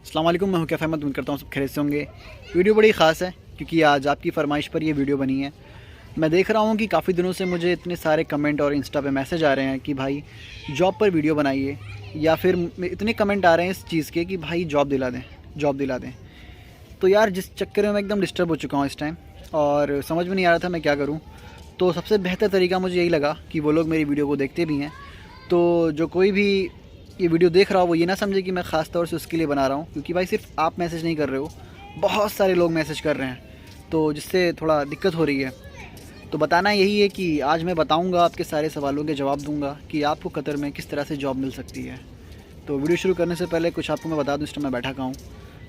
अस्सलाम वालेकुम, मैं हूं कैफ़ अहमद। उम्मीद करता हूँ सब खैरियत से होंगे। वीडियो बड़ी ख़ास है क्योंकि आज आपकी फ़रमाइश पर ये वीडियो बनी है। मैं देख रहा हूँ कि काफ़ी दिनों से मुझे इतने सारे कमेंट और इंस्टा पे मैसेज आ रहे हैं कि भाई जॉब पर वीडियो बनाइए, या फिर इतने कमेंट आ रहे हैं इस चीज़ के कि भाई जॉब दिला दें, जॉब दिला दें। तो यार जिस चक्कर में मैं एकदम डिस्टर्ब हो चुका हूँ इस टाइम, और समझ में नहीं आ रहा था मैं क्या करूँ। तो सबसे बेहतर तरीका मुझे यही लगा कि वो लोग मेरी वीडियो को देखते भी हैं, तो जो कोई भी ये वीडियो देख रहा हो वो ये ना समझे कि मैं ख़ास तौर से उसके लिए बना रहा हूँ, क्योंकि भाई सिर्फ आप मैसेज नहीं कर रहे हो, बहुत सारे लोग मैसेज कर रहे हैं, तो जिससे थोड़ा दिक्कत हो रही है। तो बताना यही है कि आज मैं बताऊंगा, आपके सारे सवालों के जवाब दूंगा कि आपको कतर में किस तरह से जॉब मिल सकती है। तो वीडियो शुरू करने से पहले कुछ आपको मैं बता दूँ, इस टाइम मैं बैठा कहाँ हूँ।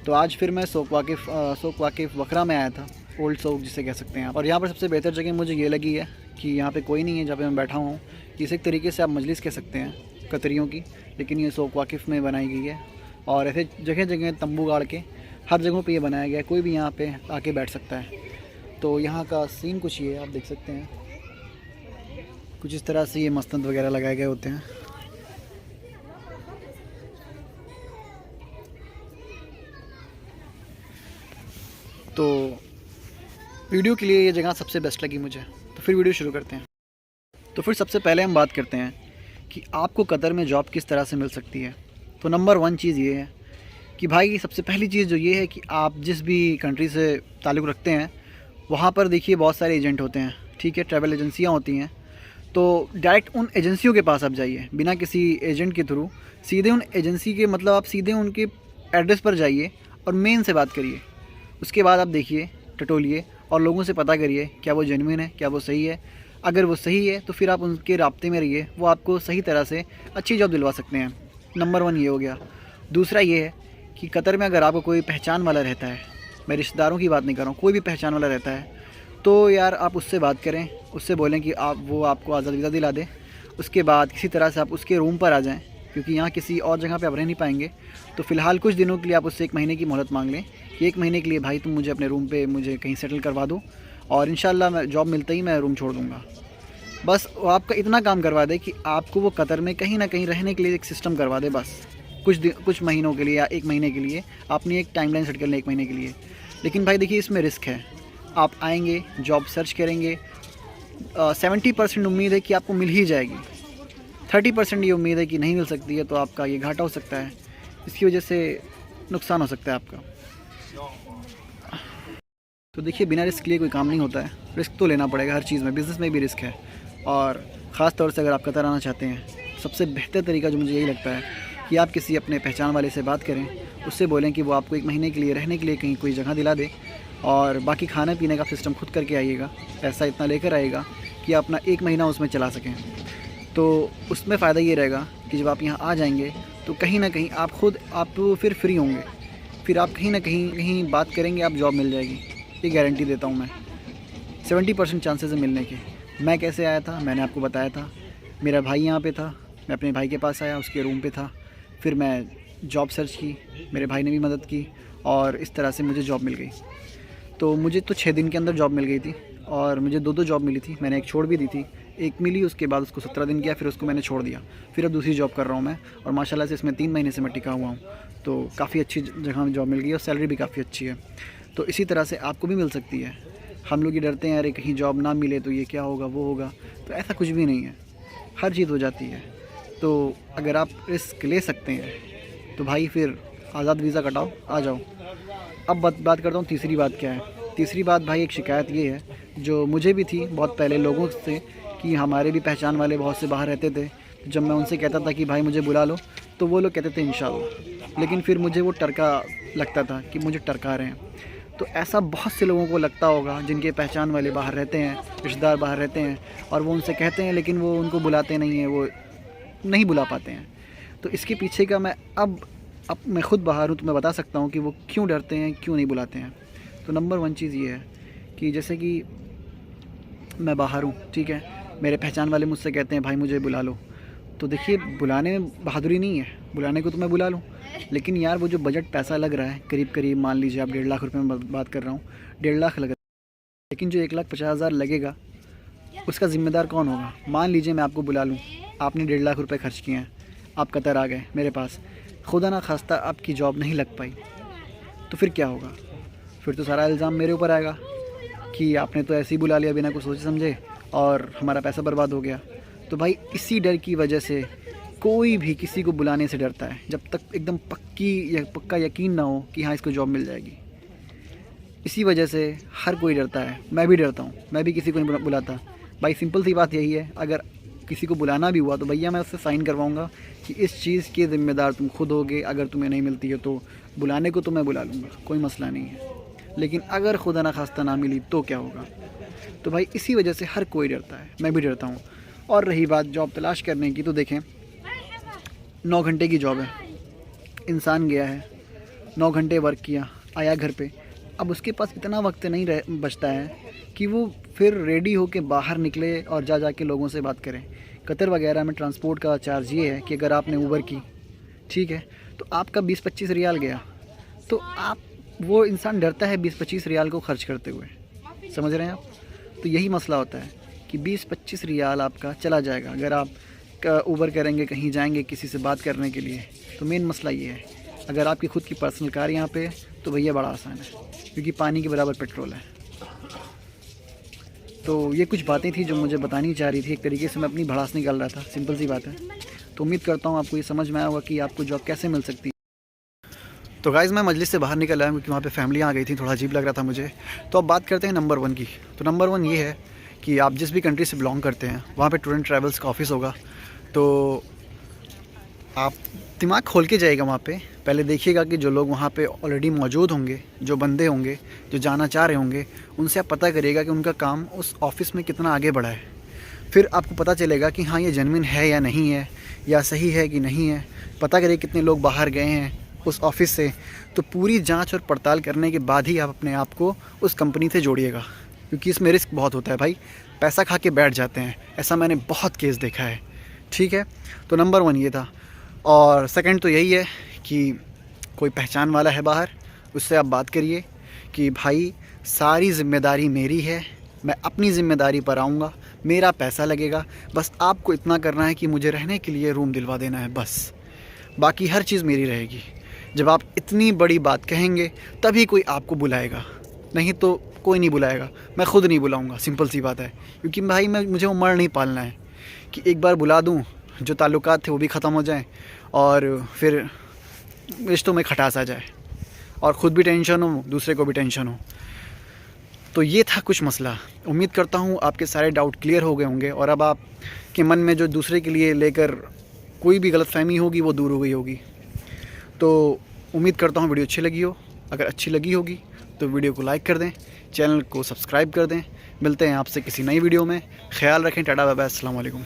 तो आज फिर मैं सोक वाकिफ़ वकरा में आया था, ओल्ड सोक जिसे कह सकते हैं। और यहाँ पर सबसे बेहतर जगह मुझे ये लगी है कि यहाँ पे कोई नहीं है जहाँ पे मैं बैठा हूँ। इस एक तरीके से आप मजलिस कह सकते हैं कतरियों की, लेकिन ये सोक वाकिफ़ में बनाई गई है। और ऐसे जगह जगह तंबू गाड़ के हर जगहों पे ये बनाया गया है, कोई भी यहाँ पे आके बैठ सकता है। तो यहाँ का सीन कुछ ये है, आप देख सकते हैं। कुछ इस तरह से ये मस्तंद वगैरह लगाए गए होते हैं। तो वीडियो के लिए ये जगह सबसे बेस्ट लगी मुझे। तो फिर वीडियो शुरू करते हैं। तो फिर सबसे पहले हम बात करते हैं कि आपको कतर में जॉब किस तरह से मिल सकती है। तो नंबर 1 चीज़ ये है कि भाई सबसे पहली चीज़ जो ये है कि आप जिस भी कंट्री से ताल्लुक़ रखते हैं वहाँ पर देखिए बहुत सारे एजेंट होते हैं, ठीक है, ट्रैवल एजेंसियाँ होती हैं। तो डायरेक्ट उन एजेंसियों के पास आप जाइए, बिना किसी एजेंट के थ्रू। सीधे उन एजेंसी के मतलब आप सीधे उनके एड्रेस पर जाइए और मेन से बात करिए। उसके बाद आप देखिए, टटोलिए और लोगों से पता करिए क्या वो जेन्युइन है, क्या वो सही है। अगर वो सही है तो फिर आप उनके राब्ते में रहिए, वो आपको सही तरह से अच्छी जॉब दिलवा सकते हैं। नंबर 1 ये हो गया। दूसरा ये है कि कतर में अगर आपको कोई पहचान वाला रहता है, मैं रिश्तेदारों की बात नहीं कर रहा हूँ, कोई भी पहचान वाला रहता है, तो यार आप उससे बात करें, उससे बोलें कि वो आपको आज़ाद वीज़ा दिला दे। उसके बाद किसी तरह से आप उसके रूम पर आ जाएं, क्योंकि यहाँ किसी और जगह पे आप रह नहीं पाएंगे। तो फ़िलहाल कुछ दिनों के लिए आप उससे 1 महीने की मोहलत मांग लें कि 1 महीने के लिए भाई तुम मुझे अपने रूम पे मुझे कहीं सेटल करवा दो, और इंशाल्लाह मैं जॉब मिलते ही मैं रूम छोड़ दूँगा। बस वो आपका इतना काम करवा दे कि आपको वो कतर में कहीं ना कहीं रहने के लिए एक सिस्टम करवा दे। बस कुछ महीनों के लिए या 1 महीने के लिए आपने एक टाइमलाइन सेट कर लें 1 महीने के लिए। लेकिन भाई देखिए इसमें रिस्क है। आप आएंगे, जॉब सर्च करेंगे, 70% उम्मीद है कि आपको मिल ही जाएगी, 30% ये उम्मीद है कि नहीं मिल सकती है। तो आपका ये घाटा हो सकता है, इसकी वजह से नुकसान हो सकता है आपका। तो देखिए बिना रिस्क लिए कोई काम नहीं होता है, रिस्क तो लेना पड़ेगा हर चीज़ में, बिज़नेस में भी रिस्क है। और ख़ास तौर से अगर आप कतर आना चाहते हैं, सबसे बेहतर तरीका जो मुझे यही लगता है कि आप किसी अपने पहचान वाले से बात करें, उससे बोलें कि वो आपको 1 महीने के लिए रहने के लिए कहीं कोई जगह दिला दे, और बाकी खाने पीने का सिस्टम खुद करके आइएगा। पैसा इतना लेकर आइएगा कि आप अपना 1 महीना उसमें चला सकें। तो उसमें फ़ायदा ये रहेगा कि जब आप यहाँ आ जाएंगे तो कहीं ना कहीं आप फिर फ्री होंगे, फिर आप कहीं ना कहीं बात करेंगे, आप जॉब मिल जाएगी, ये गारंटी देता हूँ मैं। 70% चांसेस है मिलने के। मैं कैसे आया था मैंने आपको बताया था। मेरा भाई यहाँ पे था, मैं अपने भाई के पास आया, उसके रूम पे था। फिर मैं जॉब सर्च की, मेरे भाई ने भी मदद की, और इस तरह से मुझे जॉब मिल गई। तो मुझे तो 6 दिन के अंदर जॉब मिल गई थी, और मुझे 2 जॉब मिली थी। मैंने एक छोड़ भी दी थी, एक मिली, उसके बाद उसको 17 दिन किया, फिर उसको मैंने छोड़ दिया। फिर अब दूसरी जॉब कर रहा हूँ मैं, और माशाल्लाह से इसमें 3 महीने से मैं टिका हुआ हूँ। तो काफ़ी अच्छी जगह जॉब मिल गई और सैलरी भी काफ़ी अच्छी है। तो इसी तरह से आपको भी मिल सकती है। हम लोग ये डरते हैं अरे कहीं जॉब ना मिले तो ये क्या होगा वो होगा, तो ऐसा कुछ भी नहीं है, हर चीज़ हो जाती है। तो अगर आप रिस्क ले सकते हैं तो भाई फिर आज़ाद वीज़ा कटाओ, आ जाओ। अब बात करता हूँ तीसरी बात क्या है। तीसरी बात भाई एक शिकायत ये है जो मुझे भी थी बहुत पहले लोगों से, कि हमारे भी पहचान वाले बहुत से बाहर रहते थे। तो जब मैं उनसे कहता था कि भाई मुझे बुला लो, तो वो लोग कहते थे इंशाल्लाह, लेकिन फिर मुझे वो टरका लगता था कि मुझे टरका रहे हैं। तो ऐसा बहुत से लोगों को लगता होगा जिनके पहचान वाले बाहर रहते हैं, रिश्तेदार बाहर रहते हैं, और वो उनसे कहते हैं लेकिन वो उनको बुलाते नहीं हैं, वो नहीं बुला पाते हैं। तो इसके पीछे का अब मैं ख़ुद बाहर हूँ तो मैं बता सकता हूँ कि वो क्यों डरते हैं, क्यों नहीं बुलाते हैं। तो नंबर 1 चीज़ ये है कि जैसे कि मैं बाहर हूँ, ठीक है, मेरे पहचान वाले मुझसे कहते हैं भाई मुझे बुला लो। तो देखिए बुलाने में बहादुरी नहीं है, बुलाने को तो मैं बुला लूँ, लेकिन यार वो जो बजट पैसा लग रहा है, करीब मान लीजिए आप 1.5 लाख रुपये में बात कर रहा हूँ, 1.5 लाख लग रहा है, लेकिन जो 1,50,000 लगेगा उसका ज़िम्मेदार कौन होगा। मान लीजिए मैं आपको बुला लूँ, आपने 1.5 लाख रुपये खर्च किए हैं, आप कतर आ गए मेरे पास, खुदा ना खास्ता आपकी जॉब नहीं लग पाई, तो फिर क्या होगा? फिर तो सारा इल्ज़ाम मेरे ऊपर आएगा कि आपने तो ऐसे ही बुला लिया बिना कुछ सोचे समझे और हमारा पैसा बर्बाद हो गया। तो भाई इसी डर की वजह से कोई भी किसी को बुलाने से डरता है, जब तक एकदम पक्का यकीन ना हो कि हाँ इसको जॉब मिल जाएगी। इसी वजह से हर कोई डरता है, मैं भी डरता हूँ, मैं भी किसी को नहीं बुलाता। भाई सिंपल सी बात यही है, अगर किसी को बुलाना भी हुआ तो भैया मैं उससे साइन करवाऊँगा कि इस चीज़ के ज़िम्मेदार तुम खुद होगे, अगर तुम्हें नहीं मिलती है तो बुलाने को तो मैं बुला लूँगा, कोई मसला नहीं है। लेकिन अगर खुदा ना खास्ता ना मिली तो क्या होगा? तो भाई इसी वजह से हर कोई डरता है, मैं भी डरता हूँ। और रही बात जॉब तलाश करने की, तो देखें 9 घंटे की जॉब है, इंसान गया है 9 घंटे वर्क किया, आया घर पे, अब उसके पास इतना वक्त नहीं बचता है कि वो फिर रेडी होके बाहर निकले और जाके लोगों से बात करें। कतर वगैरह में ट्रांसपोर्ट का चार्ज ये है कि अगर आपने ऊबर की, ठीक है, तो आपका 20-25 रियाल गया, तो वो इंसान डरता है 20-25 रियाल को खर्च करते हुए, समझ रहे हैं आप? तो यही मसला होता है कि 20-25 रियाल आपका चला जाएगा अगर आप ऊबर करेंगे, कहीं जाएंगे किसी से बात करने के लिए। तो मेन मसला ये है, अगर आपकी ख़ुद की पर्सनल कार यहाँ पे है तो भैया बड़ा आसान है, क्योंकि पानी के बराबर पेट्रोल है। तो ये कुछ बातें थी जो मुझे बतानी चाह रही थी, एक तरीके से मैं अपनी भड़ास निकाल रहा था, सिंपल सी बात है। तो उम्मीद करता हूँ आपको ये समझ में आया होगा कि आपको जॉब कैसे मिल सकती है। तो गाइज़ मैं मजलिस से बाहर निकल आया क्योंकि वहाँ पे फैमिलियाँ आ गई थी, थोड़ा अजीब लग रहा था मुझे। तो अब बात करते हैं नंबर 1 की। तो नंबर 1 ये है कि आप जिस भी कंट्री से बिलोंग करते हैं वहाँ पे टूर एंड ट्रैवल्स का ऑफिस होगा, तो आप दिमाग खोल के जाइएगा वहाँ पे। पहले देखिएगा कि जो लोग वहाँ पे ऑलरेडी मौजूद होंगे, जो बंदे होंगे जो जाना चाह रहे होंगे, उनसे आप पता करिएगा कि उनका काम उस ऑफ़िस में कितना आगे बढ़ा है। फिर आपको पता चलेगा कि हाँ ये जेन्युइन है या नहीं है, या सही है कि नहीं है। पता करिए कितने लोग बाहर गए हैं उस ऑफ़िस से। तो पूरी जांच और पड़ताल करने के बाद ही आप अपने आप को उस कंपनी से जोड़िएगा, क्योंकि इसमें रिस्क बहुत होता है भाई, पैसा खा के बैठ जाते हैं, ऐसा मैंने बहुत केस देखा है। ठीक है, तो नंबर 1 ये था। और सेकंड तो यही है कि कोई पहचान वाला है बाहर, उससे आप बात करिए कि भाई सारी ज़िम्मेदारी मेरी है, मैं अपनी ज़िम्मेदारी पर आऊँगा, मेरा पैसा लगेगा, बस आपको इतना करना है कि मुझे रहने के लिए रूम दिलवा देना है, बस बाकी हर चीज़ मेरी रहेगी। जब आप इतनी बड़ी बात कहेंगे तभी कोई आपको बुलाएगा, नहीं तो कोई नहीं बुलाएगा। मैं ख़ुद नहीं बुलाऊँगा, सिंपल सी बात है, क्योंकि भाई मुझे उम्र नहीं पालना है कि एक बार बुला दूँ, जो ताल्लुकात थे वो भी ख़त्म हो जाएं और फिर रिश्तों में खटास आ जाए और ख़ुद भी टेंशन हो, दूसरे को भी टेंशन हो। तो ये था कुछ मसला। उम्मीद करता हूँ आपके सारे डाउट क्लियर हो गए होंगे और अब आपके मन में जो दूसरे के लिए लेकर कोई भी गलतफहमी होगी वो दूर हो गई होगी। तो उम्मीद करता हूँ वीडियो अच्छी लगी हो। अगर अच्छी लगी होगी तो वीडियो को लाइक कर दें, चैनल को सब्सक्राइब कर दें। मिलते हैं आपसे किसी नई वीडियो में। ख्याल रखें। टाटा बाय बाय, अस्सलाम वालेकुम।